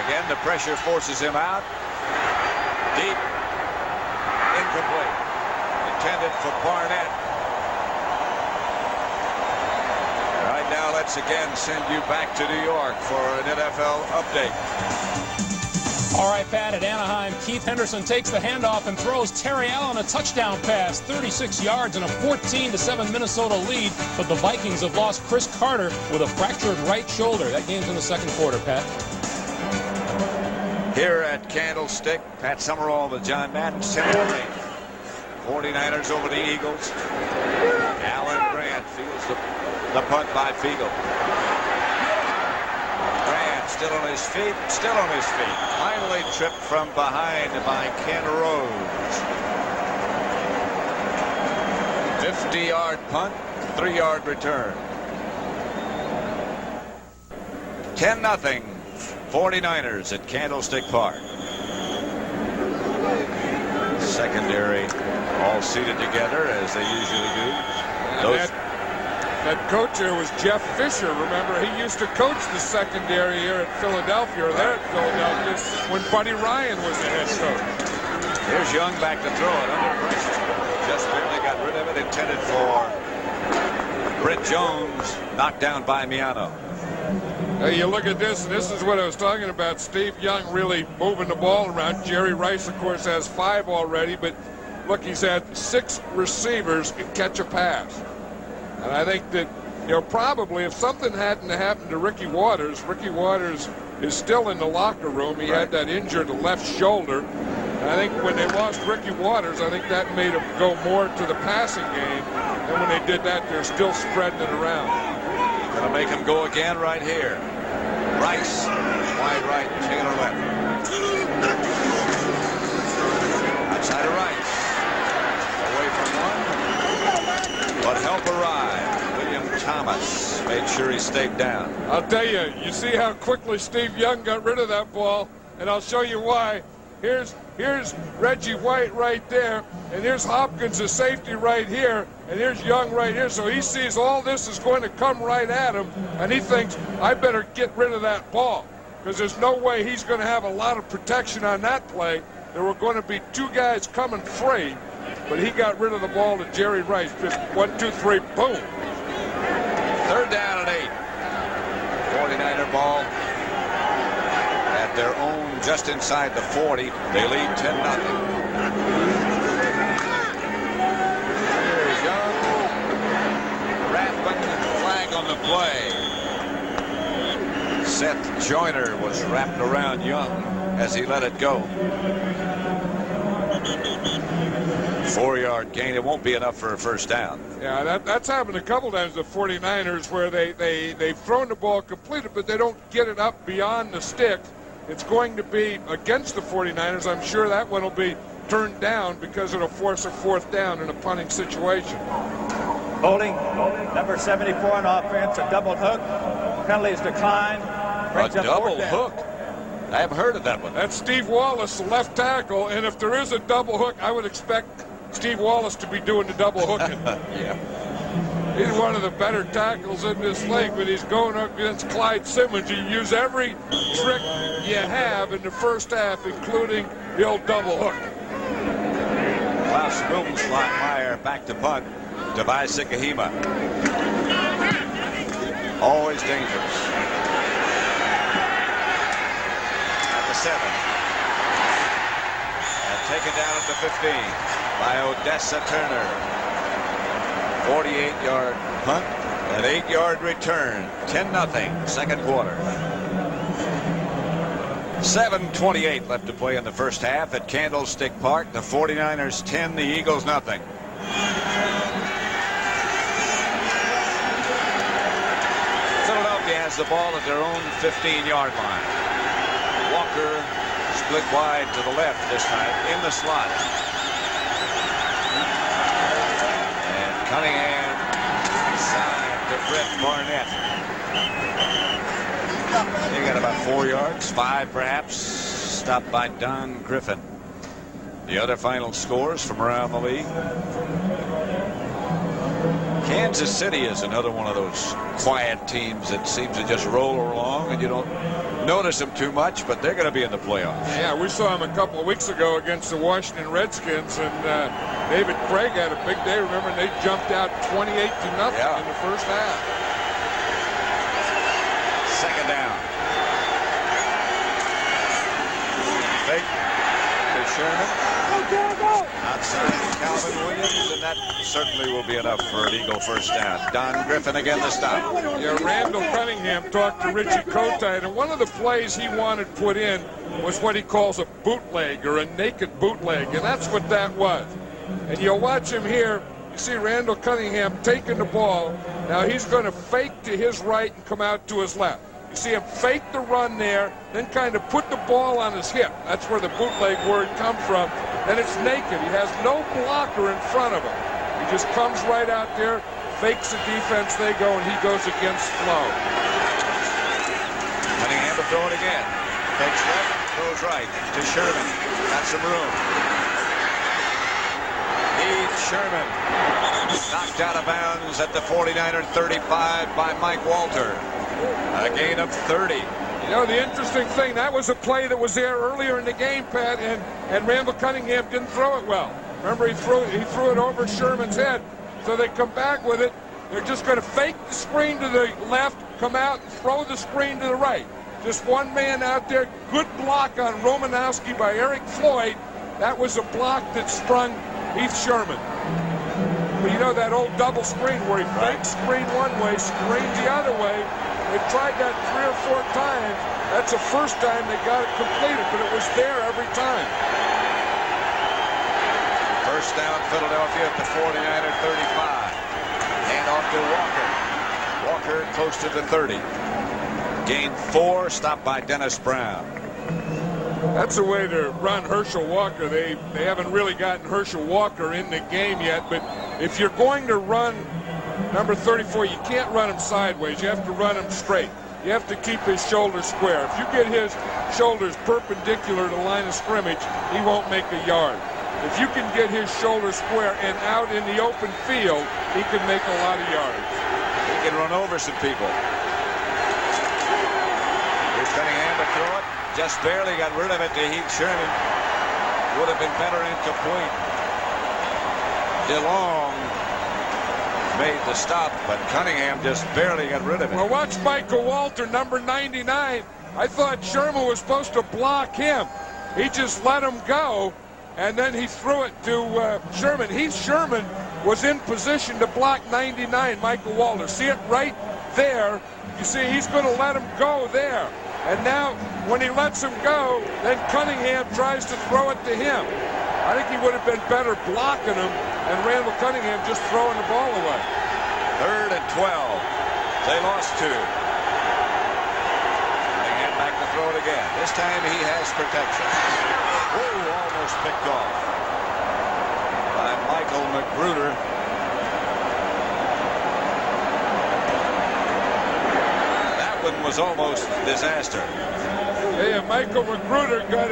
Again, the pressure forces him out. Deep. Incomplete. Intended for Barnett. Right now, let's again send you back to New York for an NFL update. All right, Pat, at Anaheim, Keith Henderson takes the handoff and throws Terry Allen a touchdown pass, 36 yards and a 14-7 Minnesota lead. But the Vikings have lost Chris Carter with a fractured right shoulder. That game's in the second quarter, Pat. Here at Candlestick, Pat Summerall with John Madden, 49ers over the Eagles. Alan Grant feels the punt by Fiegel. Still on his feet, Finally tripped from behind by Ken Rose. 50-yard punt, 3-yard return. 10-0, 49ers at Candlestick Park. Secondary all seated together as they usually do. That coach here was Jeff Fisher. Remember, he used to coach the secondary here at Philadelphia, or there at Philadelphia, when Buddy Ryan was the head coach. Here's Young back to throw it under pressure. Just barely got rid of it. Intended for Brett Jones. Knocked down by Miano. Hey, you look at this, and this is what I was talking about. Steve Young really moving the ball around. Jerry Rice, of course, has 5 already, but look, he's had 6 receivers catch a pass. And I think that, probably if something hadn't happened to Ricky Waters is still in the locker room. He had that injured left shoulder. And I think when they lost Ricky Waters, I think that made him go more to the passing game. And when they did that, they're still spreading it around. Gonna make him go again right here. Rice, wide right, Taylor left. Outside of Rice. Away from one. But help arrived. William Thomas made sure he stayed down. I'll tell you, you see how quickly Steve Young got rid of that ball, and I'll show you why. Here's Reggie White right there, and here's Hopkins, the safety, right here, and here's Young right here. So he sees all this is going to come right at him, and he thinks, I better get rid of that ball, because there's no way he's going to have a lot of protection on that play. There were going to be 2 guys coming free. But he got rid of the ball to Jerry Rice. Just 1, 2, 3, boom. 3rd down and 8. 49er ball at their own, just inside the 40. They lead 10-0. Here's Young. Rathbun, flag on the play. Seth Joyner was wrapped around Young as he let it go. 4-yard gain. It won't be enough for a first down. Yeah, that's happened a couple times, the 49ers, where they've thrown the ball completed, but they don't get it up beyond the stick. It's going to be against the 49ers. I'm sure that one will be turned down because it'll force a 4th down in a punting situation. Holding, number 74 on offense, a double hook. Penalties decline. A double hook? I haven't heard of that one. That's Steve Wallace, the left tackle, and if there is a double hook, I would expect Steve Wallace to be doing the double hooking. Yeah. He's one of the better tackles in this league, but he's going up against Clyde Simmons. You use every trick you have in the first half, including the old double hook. Klaus Wilmsmeyer back to punt. Tobias Sikahima. Always dangerous. At the 7. And taken down at the 15 by Odessa Turner. 48-yard punt, an 8-yard return. 10-0, second quarter. 7:28 left to play in the first half at Candlestick Park. The 49ers 10, the Eagles nothing. Philadelphia has the ball at their own 15-yard line. Walker split wide to the left this time in the slot. Cunningham side to Brett Barnett. He got about 4 yards, 5 perhaps. Stopped by Don Griffin. The other final scores from around the league. Kansas City is another one of those quiet teams that seems to just roll along and you don't notice them too much, but they're going to be in the playoffs. Yeah, we saw him a couple of weeks ago against the Washington Redskins, and David Craig had a big day. Remember, they jumped out 28-0 in the first half. Second down. Fake to Sherman. Outside Calvin Williams, and that certainly will be enough for an Eagle first down. Don Griffin again the stop. Yeah, Randall Cunningham talked to Richie Kotite, and one of the plays he wanted put in was what he calls a bootleg, or a naked bootleg, and that's what that was. And you'll watch him here. You see Randall Cunningham taking the ball. Now he's going to fake to his right and come out to his left. You see him fake the run there, then kind of put the ball on his hip. That's where the bootleg word comes from. And it's naked. He has no blocker in front of him. He just comes right out there, fakes the defense, they go, and he goes against flow. Cunningham to throw it again. Fakes left, throws right to Sherman. Got some room. Heath Sherman knocked out of bounds at the 49er 35 by Mike Walter. A gain of 30. You know, the interesting thing, that was a play that was there earlier in the game, Pat, and Randall Cunningham didn't throw it well. Remember, he threw it over Sherman's head. So they come back with it. They're just going to fake the screen to the left, come out and throw the screen to the right. Just one man out there. Good block on Romanowski by Eric Floyd. That was a block that sprung Heath Sherman. But you know that old double screen where he fakes screen one way, screen the other way. They've tried that 3 or 4 times. That's the first time they got it completed, but it was there every time. First down, Philadelphia at the 49er 35. Hand off to Walker. Walker close to the 30. Gain 4, stopped by Dennis Brown. That's the way to run Herschel Walker. They haven't really gotten Herschel Walker in the game yet, but if you're going to run number 34, you can't run him sideways. You have to run him straight. You have to keep his shoulders square. If you get his shoulders perpendicular to the line of scrimmage, he won't make a yard. If you can get his shoulders square and out in the open field, he can make a lot of yards. He can run over some people. Here's Cunningham to throw it. Just barely got rid of it to Heath Sherman. Would have been better incomplete. DeLong made the stop, but Cunningham just barely got rid of it. Well, watch Michael Walter, number 99. I thought Sherman was supposed to block him. He just let him go, and then he threw it to Sherman. Heath Sherman was in position to block 99, Michael Walter. See it right there? You see, he's going to let him go there. And now, when he lets him go, then Cunningham tries to throw it to him. I think he would have been better blocking him and Randall Cunningham just throwing the ball away. 3rd and 12. They lost 2. Cunningham back to throw it again. This time he has protection. Whoa, almost picked off by Michael Magruder. That one was almost disaster. Yeah, Michael Magruder got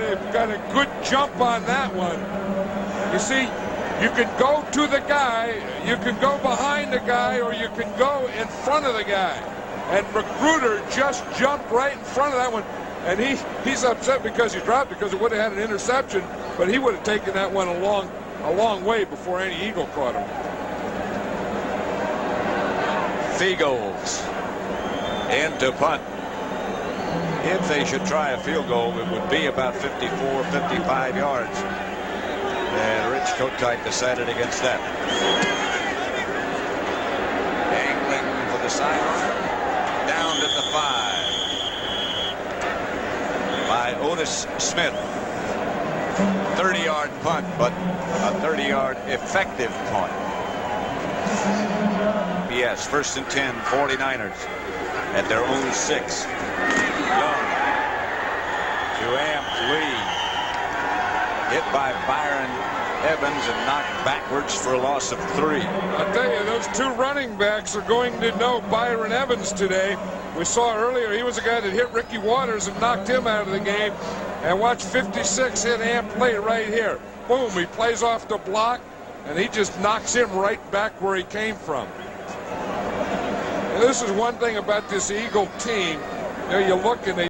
a good jump on that one. You see, you can go to the guy, you can go behind the guy, or you can go in front of the guy. And Magruder just jumped right in front of that one. And he's upset because he dropped it, because it would have had an interception, but he would have taken that one a long way before any Eagle caught him. Fiegels into punt. If they should try a field goal, it would be about 54, 55 yards. And Rich Kotite decided against that. Angling for the sideline. Down to the 5 by Otis Smith. 30-yard punt, but a 30-yard effective punt. Yes, 1st and 10, 49ers at their own 6. Young to Amp Lee. Hit by Byron Evans and knocked backwards for a loss of 3. I'll tell you, those 2 running backs are going to know Byron Evans today. We saw earlier he was a guy that hit Ricky Waters and knocked him out of the game. And watch 56 hit Amp Lee right here. Boom, he plays off the block, and he just knocks him right back where he came from. This is one thing about this Eagle team. You know, you look and they